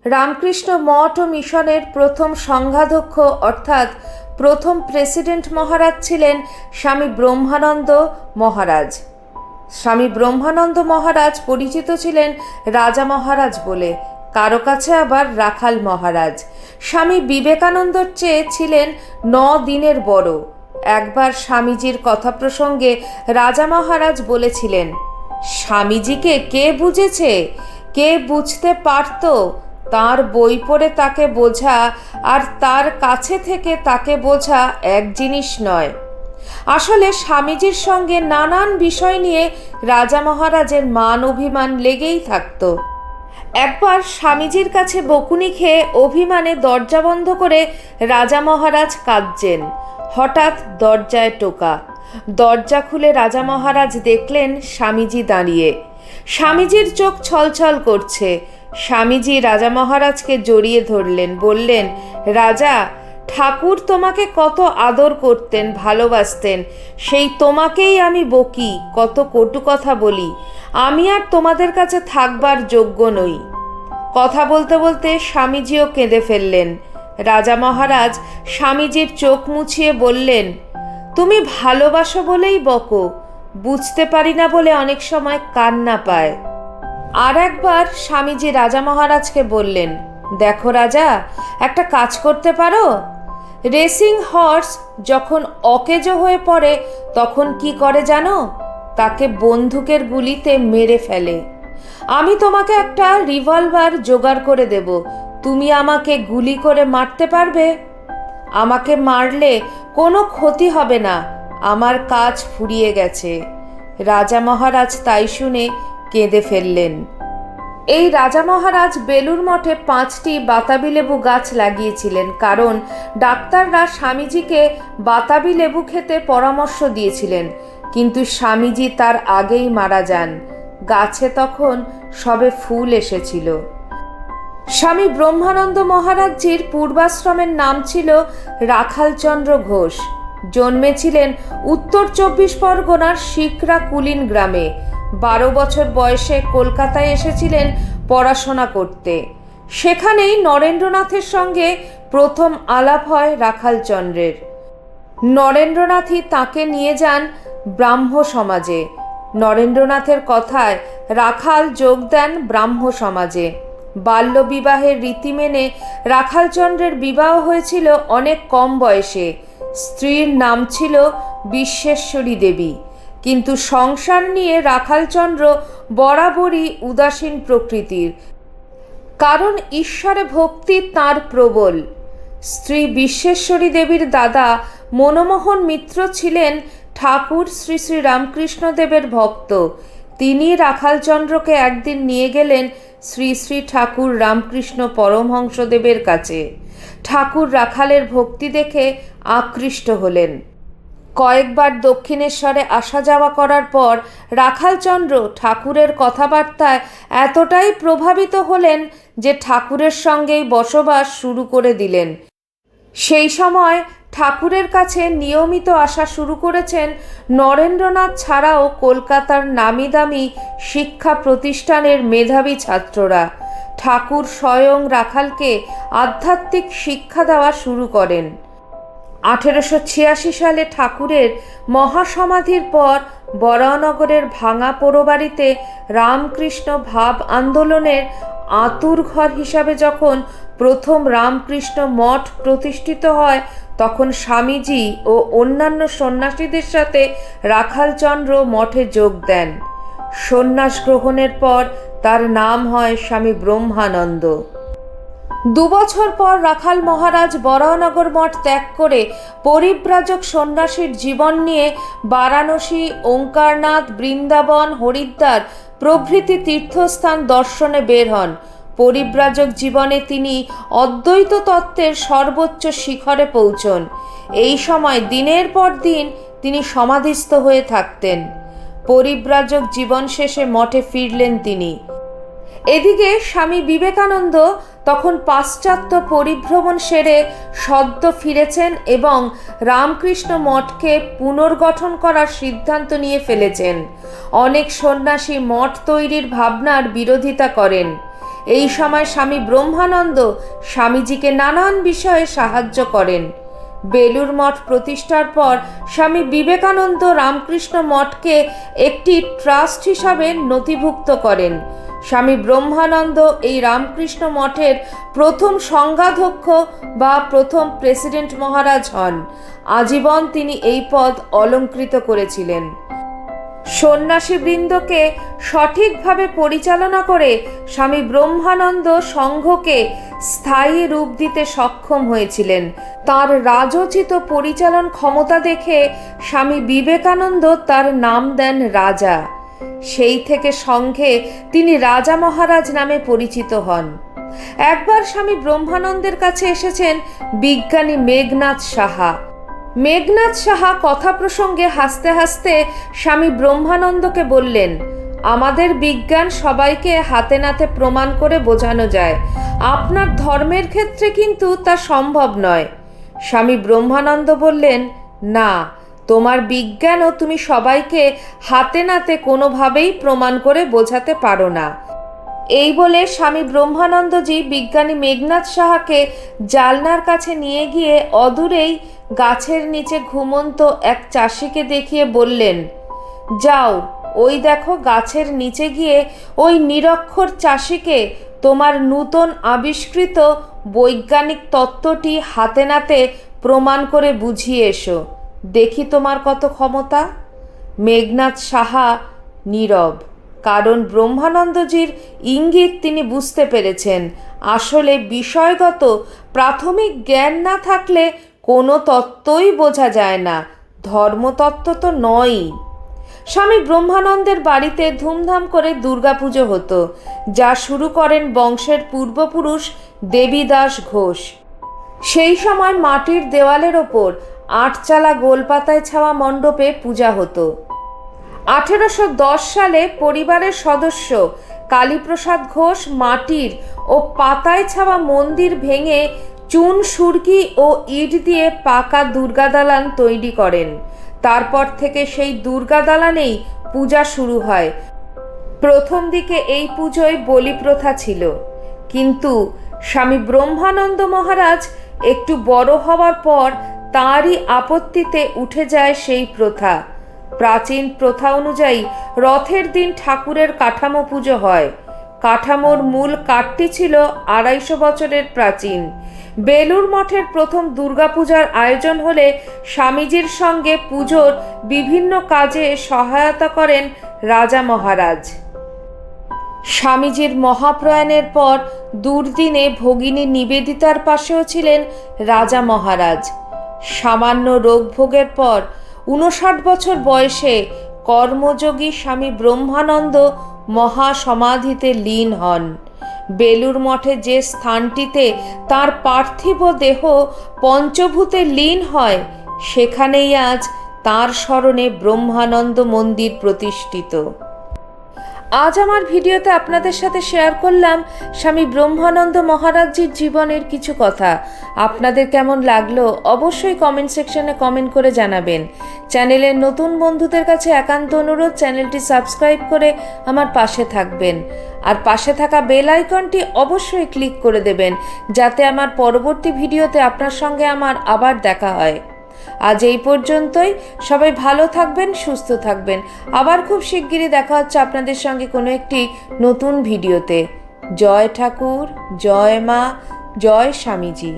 রামকৃষ্ণ মঠ ও মিশনের প্রথম সংঘাধ্যক্ষ অর্থাৎ প্রথম প্রেসিডেন্ট মহারাজ ছিলেন স্বামী ব্রহ্মানন্দ মহারাজ। স্বামী ব্রহ্মানন্দ মহারাজ পরিচিত ছিলেন রাজা মহারাজ বলে, কারো কাছে আবার রাখাল মহারাজ। স্বামী বিবেকানন্দর চেয়ে ছিলেন 9 দিনের বড়। একবার স্বামীজির কথা প্রসঙ্গে রাজা মহারাজ বলেছিলেন, স্বামীজিকে কে বুঝেছে, কে বুঝতে পারত? তার বই পড়ে তাকে বোঝা আর তার কাছে থেকে তাকে বোঝা এক জিনিস নয়। আসলে স্বামীজির সঙ্গে নানান বিষয় নিয়ে রাজা মহারাজের মান অভিমান লেগেই থাকত। একবার স্বামীজির কাছে বকুনি খেয়ে অভিমানে দরজা বন্ধ করে রাজা মহারাজ কাঁদছেন। হঠাৎ দরজায় টোকা। দরজা খুলে রাজা মহারাজ দেখলেন স্বামীজি দাঁড়িয়ে। স্বামীজির চোখ ছলছল করছে। স্বামীজি রাজা মহারাজকে জড়িয়ে ধরলেন, বললেন, রাজা, ঠাকুর তোমাকে কত আদর করতেন, ভালোবাসতেন, সেই তোমাকেই আমি বকি, কত কটু কথা বলি। আমি আর তোমাদের কাছে থাকবার যোগ্য নই। কথা বলতে বলতে স্বামীজিও কেঁদে ফেললেন। রাজা মহারাজ স্বামীজির চোখ মুছিয়ে বললেন, তুমি ভালোবাসো বলেই বকো, বুঝতে পারি না বলে অনেক সময় কান্না পায়। আর একবার স্বামীজি রাজা মহারাজকে বললেন, দেখো রাজা, একটা কাজ করতে পারো? রেসিং হর্স যখন অকেজো হয়ে পড়ে তখন কি করে জানো? তাকে বন্দুকের গুলিতে মেরে ফেলে। আমি তোমাকে একটা রিভলভার জোগাড় করে দেব, তুমি আমাকে গুলি করে মারতে পারবে? আমাকে মারলে কোনো ক্ষতি হবে না, আমার কাজ ফুরিয়ে গেছে। রাজা মহারাজ তাই শুনে কেঁদে ফেললেন। এই রাজা মহারাজ বেলুর মঠে 5টি বাতাবি লেবু গাছ লাগিয়েছিলেন, কারণ ডাক্তাররা স্বামীজিকে বাতাবি লেবু খেতে পরামর্শ দিয়েছিলেন, কিন্তু স্বামীজি তার আগেই মারা যান। গাছে তখন সবে ফুল এসেছিল। স্বামী ব্রহ্মানন্দ মহারাজজির পূর্বাশ্রমের নাম ছিল রাখালচন্দ্র ঘোষ। জন্মেছিলেন উত্তর 24 পরগনার শিকরা কুলিন গ্রামে। 12 বছর বয়সে কলকাতায় এসেছিলেন পড়াশোনা করতে। সেখানেই নরেন্দ্রনাথের সঙ্গে প্রথম আলাপ হয় রাখালচন্দ্রের। নরেন্দ্রনাথই তাকে নিয়ে যান ব্রাহ্ম সমাজে। নরেন্দ্রনাথের কথায় রাখাল যোগ দেন ব্রাহ্ম সমাজে। বাল্যবিবাহের রীতি মেনে রাখালচন্দ্রের বিবাহ হয়েছিল অনেক কম বয়সে। স্ত্রীর নাম ছিল বিশ্বেশ্বরী দেবী। কিন্তু সংসার নিয়ে রাখালচন্দ্র বরাবরই উদাসীন প্রকৃতির, কারণ ঈশ্বরে ভক্তি তাঁর প্রবল। স্ত্রী বিশ্বেশ্বরী দেবীর দাদা মনমোহন মিত্র ছিলেন ঠাকুর শ্রী শ্রী রামকৃষ্ণদেবের ভক্ত। তিনি রাখালচন্দ্রকে একদিন নিয়ে গেলেন শ্রী শ্রী ঠাকুর রামকৃষ্ণ পরমহংসদেবের কাছে। ঠাকুর রাখালের ভক্তি দেখে আকৃষ্ট হলেন। কয়েকবার দক্ষিণেশ্বরে আসা যাওয়া করার পর রাখালচন্দ্র ঠাকুরের কথাবার্তায় এতটাই প্রভাবিত হলেন যে ঠাকুরের সঙ্গেই বসবাস শুরু করে দিলেন। সেই সময় ঠাকুরের কাছে নিয়মিত আসা শুরু করেছেন নরেন্দ্রনাথ ছাড়াও কলকাতার নামি দামি শিক্ষা প্রতিষ্ঠানের মেধাবী ছাত্ররা। ঠাকুর স্বয়ং রাখালকে আধ্যাত্মিক শিক্ষা দেওয়া শুরু করেন। 1886 সালে ঠাকুরের মহাসমাধির পর বরাহনগরের ভাঙা পোড়োবাড়িতে রামকৃষ্ণ ভাব আন্দোলনের আঁতুর ঘর হিসাবে যখন প্রথম রামকৃষ্ণ মঠ প্রতিষ্ঠিত হয়, তখন স্বামীজি ও অন্যান্য সন্ন্যাসীদের সাথে রাখালচন্দ্র মঠে যোগ দেন। সন্ন্যাস গ্রহণের পর তার নাম হয় স্বামী ব্রহ্মানন্দ। 2 বছর পর রাখাল মহারাজ বরাহনগর মঠ ত্যাগ করে পরিব্রাজক সন্ন্যাসীর জীবন নিয়ে বারাণসী, ওঙ্কারনাথ, বৃন্দাবন, হরিদ্বার প্রভৃতি তীর্থস্থান দর্শনে বের হন। পরিব্রাজক জীবনে তিনি অদ্বৈত তত্ত্বের সর্বোচ্চ শিখরে পৌঁছন। এই সময় দিনের পর দিন তিনি সমাধিস্থ হয়ে থাকতেন। পরিব্রাজক জীবন শেষে মঠে ফিরলেন তিনি। এদিকে স্বামী বিবেকানন্দ তখন পাশ্চাত্য পরিভ্রমণ সেরে সদ্য ফিরেছেন এবং রামকৃষ্ণ মঠকে পুনর্গঠন করার সিদ্ধান্ত নিয়ে ফেলেছেন। অনেক সন্ন্যাসী মঠ তৈরির ভাবনার বিরোধিতা করেন। এই সময় স্বামী ব্রহ্মানন্দ স্বামীজিকে নানান বিষয়ে সাহায্য করেন। বেলুর মঠ প্রতিষ্ঠার পর স্বামী বিবেকানন্দ রামকৃষ্ণ মঠকে একটি ট্রাস্ট হিসাবে নথিভুক্ত করেন। স্বামী ব্রহ্মানন্দ এই রামকৃষ্ণ মঠের প্রথম সংঘাধ্যক্ষ বা প্রথম প্রেসিডেন্ট মহারাজ হন। আজীবন তিনি এই পদ অলংকৃত করেছিলেন। সন্ন্যাসীবৃন্দকে সঠিকভাবে পরিচালনা করে স্বামী ব্রহ্মানন্দ সংঘকে স্থায়ী রূপ দিতে সক্ষম হয়েছিলেন। তার রাজোচিত পরিচালন ক্ষমতা দেখে স্বামী বিবেকানন্দ তার নাম দেন রাজা। সেই থেকে সংঘে তিনি রাজা মহারাজ নামে পরিচিত হন। একবার স্বামী ব্রহ্মানন্দের কাছে এসেছেন বিজ্ঞানী মেঘনাথ সাহা। মেঘনাথ সাহা কথা প্রসঙ্গে হাসতে হাসতে স্বামী ব্রহ্মানন্দকে বললেন, আমাদের বিজ্ঞান সবাইকে হাতে নাতে প্রমাণ করে বোঝানো যায়, আপনার ধর্মের ক্ষেত্রে কিন্তু তা সম্ভব নয়। স্বামী ব্রহ্মানন্দ বললেন, না, তোমার বিজ্ঞানও তুমি সবাইকে হাতে নাতে কোনোভাবেই প্রমাণ করে বোঝাতে পারো না। এই বলে স্বামী ব্রহ্মানন্দজি বিজ্ঞানী মেঘনাথ সাহাকে জালনার কাছে নিয়ে গিয়ে অদূরেই গাছের নিচে ঘুমন্ত এক চাষিকে দেখিয়ে বললেন, যাও, ওই দেখো গাছের নিচে গিয়ে ওই নিরক্ষর চাষিকে তোমার নূতন আবিষ্কৃত বৈজ্ঞানিক তত্ত্বটি হাতে নাতে প্রমাণ করে বুঝিয়ে এসো, দেখি তোমার কত ক্ষমতা। মেঘনাথ সাহা নীরব, কারণ ব্রহ্মানন্দজির ইঙ্গিত তিনি বুঝতে পেরেছেন। আসলে বিষয়গত প্রাথমিক জ্ঞান না থাকলে কোনো তত্ত্বই বোঝা যায় না, ধর্মতত্ত্ব তো নয়ই। স্বামী ব্রহ্মানন্দের বাড়িতে ধুমধাম করে দুর্গাপুজো হতো, যা শুরু করেন বংশের পূর্বপুরুষ দেবীদাস ঘোষ। সেই সময় মাটির দেওয়ালের ওপর আটচালা গোলপাতায় ছাওয়া মণ্ডপে পূজা হতো। 1810 সালে পরিবারের সদস্য কালীপ্রসাদ ঘোষ মাটির ও পাতায় ছাওয়া মন্দির ভেঙে চুন সুরকি ও ইট দিয়ে পাকা দুর্গা দালান তৈরি করেন। তারপর থেকে সেই দুর্গা দালানেই পূজা শুরু হয়। প্রথম দিকে এই পুজোয় বলি প্রথা ছিল, কিন্তু স্বামী ব্রহ্মানন্দ মহারাজ একটু বড় হওয়ার পর তাঁরই আপত্তিতে উঠে যায় সেই প্রথা। প্রাচীন প্রথা অনুযায়ী রথের দিন ঠাকুরের কাঠামো পুজো হয়। কাঠামোর মূল কাঠটি ছিল 250 বছরের প্রাচীন। বেলুর মঠের প্রথম দুর্গাপূজার আয়োজন হলে স্বামীজির সঙ্গে পুজোর বিভিন্ন কাজে সহায়তা করেন রাজা মহারাজ। স্বামীজির মহাপ্রয়াণের পর দুর্দিনে ভগিনী নিবেদিতার পাশেও ছিলেন রাজা মহারাজ। সামান্য রোগভোগের পর 59 বছর বয়সে কর্মযোগী স্বামী ব্রহ্মানন্দ মহাসমাধিতে লীন হন। বেলুর মঠে যে স্থানটিতে তার পার্থিব দেহ পঞ্চভূতে লীন হয়, সেখানেই আজ তাঁর স্মরণে ব্রহ্মানন্দ মন্দির প্রতিষ্ঠিত। আজ আমার ভিডিওতে আপনাদের সাথে শেয়ার করলাম স্বামী ব্রহ্মানন্দ মহারাজজির জীবনের কিছু কথা। আপনাদের কেমন লাগলো অবশ্যই কমেন্ট সেকশনে কমেন্ট করে জানাবেন। চ্যানেলের নতুন বন্ধুদের কাছে একান্ত অনুরোধ, চ্যানেলটি সাবস্ক্রাইব করে আমার পাশে থাকবেন, আর পাশে থাকা বেল আইকনটি অবশ্যই ক্লিক করে দেবেন, যাতে আমার পরবর্তী ভিডিওতে আপনার সঙ্গে আমার আবার দেখা হয়। আজ এই পর্যন্তই। সবাই ভালো থাকবেন, সুস্থ থাকবেন। আবার খুব শিগগিরই দেখা হচ্ছে আপনাদের সঙ্গে কোনো একটি নতুন ভিডিওতে। জয় ঠাকুর, জয় মা, জয় স্বামীজি।